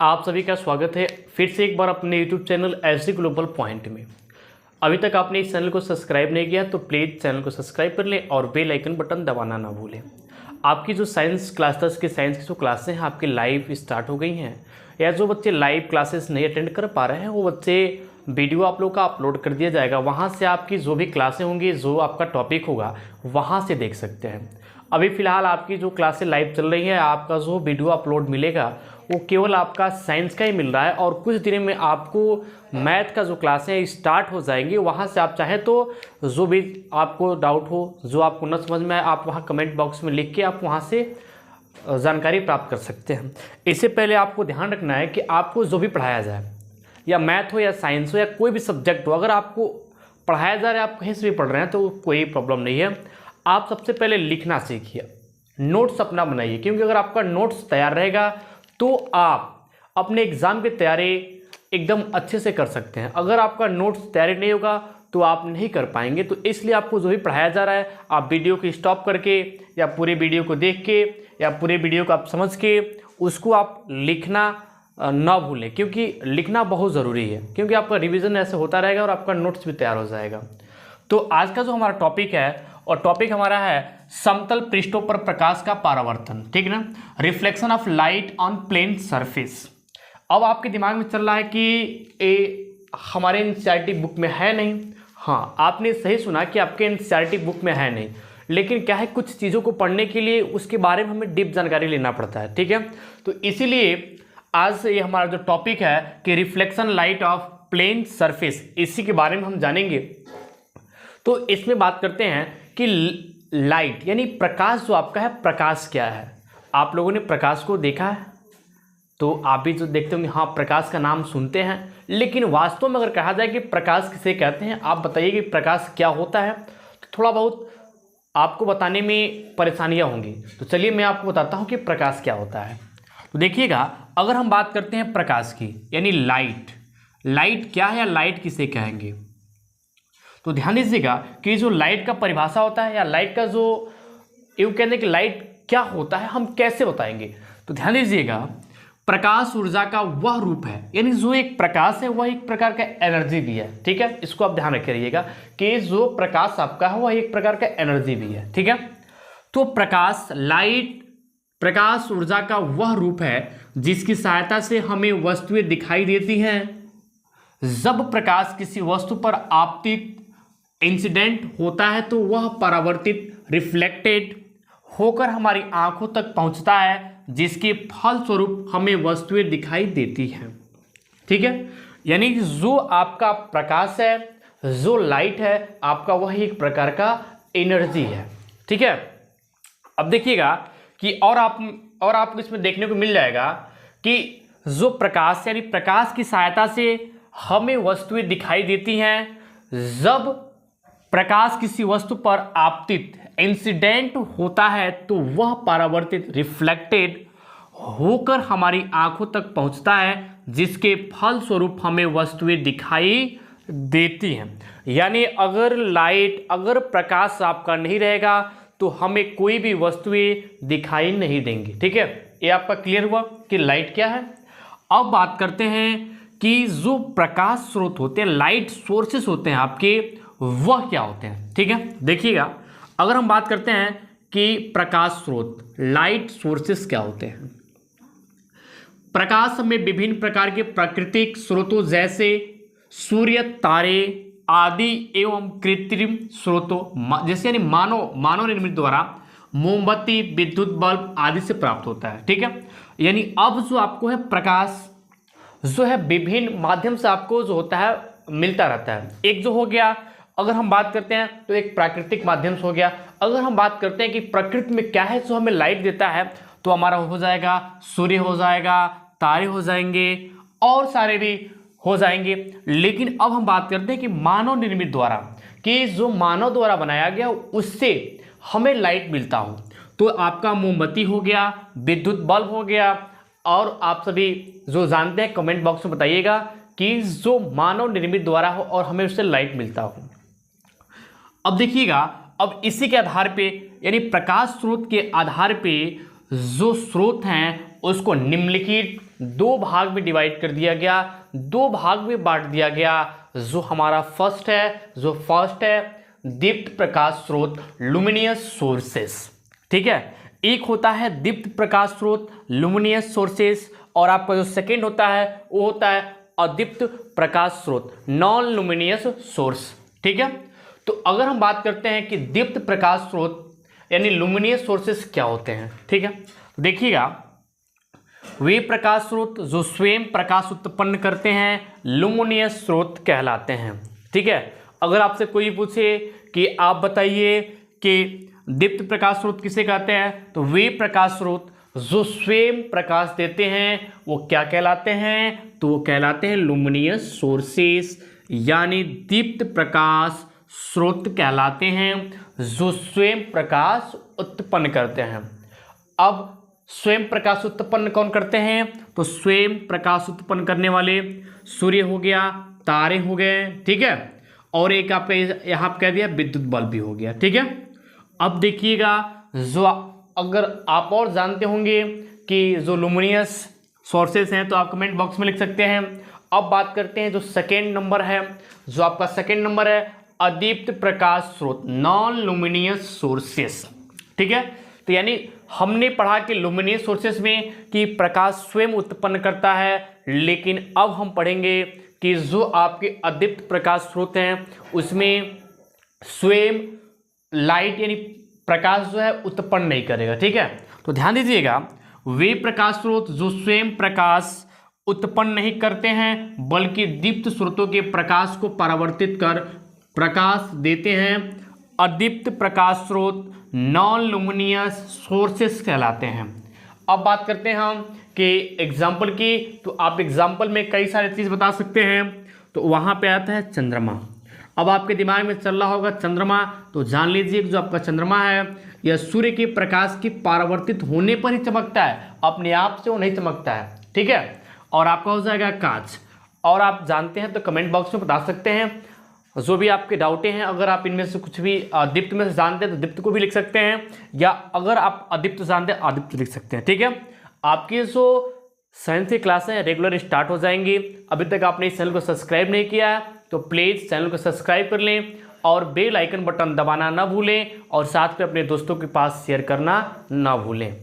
आप सभी का स्वागत है फिर से एक बार अपने YouTube channel SD global point में। अभी तक आपने इस चैनल को सब्सक्राइब नहीं किया तो प्लीज़ चैनल को सब्सक्राइब कर लें और बेल आइकन बटन दबाना ना भूलें। आपकी जो साइंस क्लास 10 के साइंस की जो क्लासें हैं आपकी लाइव स्टार्ट हो गई हैं, या जो बच्चे लाइव क्लासेस नहीं अटेंड कर पा रहे हैं वो बच्चे वीडियो आप लोग का अपलोड कर दिया जाएगा, वहाँ से आपकी जो भी क्लासें होंगी, जो आपका टॉपिक होगा वहाँ से देख सकते हैं। अभी फ़िलहाल आपकी जो क्लासें लाइव चल रही है, आपका जो वीडियो अपलोड मिलेगा वो केवल आपका साइंस का ही मिल रहा है और कुछ दिनों में आपको मैथ का जो क्लासें स्टार्ट हो जाएंगी। वहाँ से आप चाहें तो जो भी आपको डाउट हो, जो आपको न समझ में आए, आप वहाँ कमेंट बॉक्स में लिख के आप वहाँ से जानकारी प्राप्त कर सकते हैं। इससे पहले आपको ध्यान रखना है कि आपको जो भी पढ़ाया जाए, या मैथ हो या साइंस हो या कोई भी सब्जेक्ट हो, अगर आपको पढ़ाया जा रहा है, आप कहीं से भी पढ़ रहे हैं तो कोई प्रॉब्लम नहीं है। आप सबसे पहले लिखना सीखिए, नोट्स अपना बनाइए, क्योंकि अगर आपका नोट्स तैयार रहेगा तो आप अपने एग्ज़ाम की तैयारी एकदम अच्छे से कर सकते हैं। अगर आपका नोट्स तैयारी नहीं होगा तो आप नहीं कर पाएंगे। तो इसलिए आपको जो भी पढ़ाया जा रहा है आप वीडियो को स्टॉप करके या पूरे वीडियो को देख के या पूरे वीडियो को आप समझ के उसको आप लिखना ना भूलें, क्योंकि लिखना बहुत ज़रूरी है, क्योंकि आपका रिवीजन ऐसे होता रहेगा और आपका नोट्स भी तैयार हो जाएगा। तो आज का जो हमारा टॉपिक है, और टॉपिक हमारा है समतल पृष्ठों पर प्रकाश का परावर्तन, ठीक है ना, reflection of light on plane surface. अब आपके दिमाग में चल रहा है कि ये हमारे एनसीईआरटी बुक में है नहीं। हाँ, आपने सही सुना कि आपके एनसीईआरटी बुक में है नहीं, लेकिन क्या है, कुछ चीज़ों को पढ़ने के लिए उसके बारे में हमें डीप जानकारी लेना पड़ता है, ठीक है। तो इसीलिए आज ये हमारा जो टॉपिक है कि reflection light of plane surface, इसी के बारे में हम जानेंगे। तो इसमें बात करते हैं कि लाइट यानी प्रकाश जो आपका है, प्रकाश क्या है। आप लोगों ने प्रकाश को देखा है तो आप भी जो देखते होंगे, हाँ प्रकाश का नाम सुनते हैं, लेकिन वास्तव में अगर कहा जाए कि प्रकाश किसे कहते हैं, आप बताइए कि प्रकाश क्या होता है, तो थोड़ा बहुत आपको बताने में परेशानियां होंगी। तो चलिए मैं आपको बताता हूं कि प्रकाश क्या होता है। तो देखिएगा, अगर हम बात करते हैं प्रकाश की यानी लाइट, लाइट क्या है या लाइट किसे कहेंगे, तो ध्यान दीजिएगा कि जो लाइट का परिभाषा होता है या लाइट का जो यूँ कहते हैं कि लाइट क्या होता है, हम कैसे बताएंगे। तो ध्यान दीजिएगा, प्रकाश ऊर्जा का वह रूप है, यानी जो एक प्रकाश है वह एक प्रकार का एनर्जी भी है, ठीक है। इसको आप ध्यान रखे रहिएगा कि जो प्रकाश आपका है वह एक प्रकार का एनर्जी भी है, ठीक है। तो प्रकाश, लाइट प्रकाश ऊर्जा का वह रूप है जिसकी सहायता से हमें वस्तुएं दिखाई देती हैं। जब प्रकाश किसी वस्तु पर आपतित इंसिडेंट होता है तो वह परावर्तित रिफ्लेक्टेड होकर हमारी आंखों तक पहुंचता है, जिसके फलस्वरूप हमें वस्तुएं दिखाई देती हैं, ठीक है। यानी जो आपका प्रकाश है, जो लाइट है आपका, वह एक प्रकार का एनर्जी है, ठीक है। अब देखिएगा कि और आपको इसमें देखने को मिल जाएगा कि जो प्रकाश यानी प्रकाश की सहायता से हमें वस्तुएं दिखाई देती हैं। जब प्रकाश किसी वस्तु पर आपतित इंसिडेंट होता है तो वह परावर्तित रिफ्लेक्टेड होकर हमारी आंखों तक पहुंचता है, जिसके फलस्वरूप हमें वस्तुएं दिखाई देती हैं। यानी अगर प्रकाश आपका नहीं रहेगा तो हमें कोई भी वस्तुएं दिखाई नहीं देंगी, ठीक है। ये आपका क्लियर हुआ कि लाइट क्या है। अब बात करते हैं कि जो प्रकाश स्रोत होते हैं, लाइट सोर्सेस होते हैं आपके, वह क्या होते हैं, ठीक है। देखिएगा, अगर हम बात करते हैं कि प्रकाश स्रोत, लाइट सोर्सेस क्या होते हैं। प्रकाश में विभिन्न प्रकार के प्राकृतिक स्रोतों जैसे सूर्य, तारे आदि एवं कृत्रिम स्रोतों जैसे यानी मानव निर्मित द्वारा मोमबत्ती, विद्युत बल्ब आदि से प्राप्त होता है, ठीक है। यानी अब जो आपको है प्रकाश जो है विभिन्न माध्यम से आपको जो होता है मिलता रहता है। एक जो हो गया, अगर हम बात करते हैं तो एक प्राकृतिक माध्यम से हो गया। अगर हम बात करते हैं कि प्रकृति में क्या है जो हमें लाइट देता है, तो हमारा हो जाएगा सूर्य, हो जाएगा तारे, हो जाएंगे और सारे भी हो जाएंगे। लेकिन अब हम बात करते हैं कि मानव निर्मित द्वारा, कि जो मानव द्वारा बनाया गया उससे हमें लाइट मिलता हो, तो आपका मोमबत्ती हो गया, विद्युत बल्ब हो गया, और आप सभी जो जानते हैं कमेंट बॉक्स में बताइएगा कि जो मानव निर्मित द्वारा हो और हमें उससे लाइट मिलता हो। अब देखिएगा, अब इसी के आधार पे यानी प्रकाश स्रोत के आधार पे जो स्रोत हैं उसको निम्नलिखित दो भाग में डिवाइड कर दिया गया, दो भाग में बांट दिया गया। जो हमारा फर्स्ट है दीप्त प्रकाश स्रोत, लुमिनियस सोर्सेस। ठीक है, एक होता है दीप्त प्रकाश स्रोत, लुमिनियस सोर्सेस, और आपका जो सेकेंड होता है वो होता है अदीप्त प्रकाश स्रोत, नॉन लुमिनियस सोर्स। ठीक है, तो अगर हम बात करते हैं कि दीप्त प्रकाश स्रोत यानी लुमिनियस सोर्सेस क्या होते हैं, ठीक है, तो देखिएगा, वे प्रकाश स्रोत जो स्वयं प्रकाश उत्पन्न करते हैं लुमिनियस स्रोत कहलाते हैं। ठीक है, अगर आपसे कोई पूछे कि आप बताइए कि दीप्त प्रकाश स्रोत किसे कहते हैं, तो वे प्रकाश स्रोत जो स्वयं प्रकाश देते हैं वो क्या कहलाते हैं, तो वो कहलाते हैं लुमिनियस सोर्सेस, यानी दीप्त प्रकाश स्रोत कहलाते हैं जो स्वयं प्रकाश उत्पन्न करते हैं। अब स्वयं प्रकाश उत्पन्न कौन करते हैं, तो स्वयं प्रकाश उत्पन्न करने वाले सूर्य हो गया, तारे हो गए। ठीक है, और एक आपका यहाँ पे कह दिया विद्युत बल्ब भी हो गया। ठीक है, अब देखिएगा, जो अगर आप और जानते होंगे कि जो लुमिनियस सोर्सेस हैं तो आप कमेंट बॉक्स में लिख सकते हैं। अब बात करते हैं जो सेकेंड नंबर है, जो आपका सेकेंड नंबर है अदीप्त प्रकाश स्रोत, नॉन लुमिनियस सोर्सेस। ठीक है, तो यानी हमने पढ़ा कि लुमिनियस सोर्सेस में कि प्रकाश स्वयं उत्पन्न करता है, लेकिन अब हम पढ़ेंगे कि जो आपके अदीप्त प्रकाश स्रोत हैं उसमें स्वयं लाइट यानी प्रकाश जो है उत्पन्न नहीं करेगा। ठीक है, तो ध्यान दीजिएगा, वे प्रकाश स्रोत जो स्वयं प्रकाश उत्पन्न नहीं करते हैं बल्कि दीप्त स्रोतों के प्रकाश को परावर्तित कर प्रकाश देते हैं, अदीप्त प्रकाश स्रोत नॉन लुमिनियस सोर्सेस कहलाते हैं। अब बात करते हैं हम कि एग्जाम्पल की, तो आप एग्जाम्पल में कई सारी चीज़ बता सकते हैं। तो वहाँ पे आता है चंद्रमा। अब आपके दिमाग में चल रहा होगा चंद्रमा, तो जान लीजिए जो आपका चंद्रमा है यह सूर्य के प्रकाश की परावर्तित होने पर ही चमकता है, अपने आप से वो नहीं चमकता है। ठीक है, और आपका हो जाएगा कांच। और आप जानते हैं तो कमेंट बॉक्स में बता सकते हैं जो भी आपके डाउटें हैं। अगर आप इनमें से कुछ भी दीप्त में से जानते हैं तो दीप्त को भी लिख सकते हैं, या अगर आप अदीप्त जानते हैं अदीप्त लिख सकते हैं। ठीक है, आपकी जो साइंस की क्लासें रेगुलर स्टार्ट हो जाएंगी। अभी तक आपने इस चैनल को सब्सक्राइब नहीं किया है तो प्लीज़ चैनल को सब्सक्राइब कर लें और बेल आइकन बटन दबाना ना भूलें, और साथ में अपने दोस्तों के पास शेयर करना ना भूलें।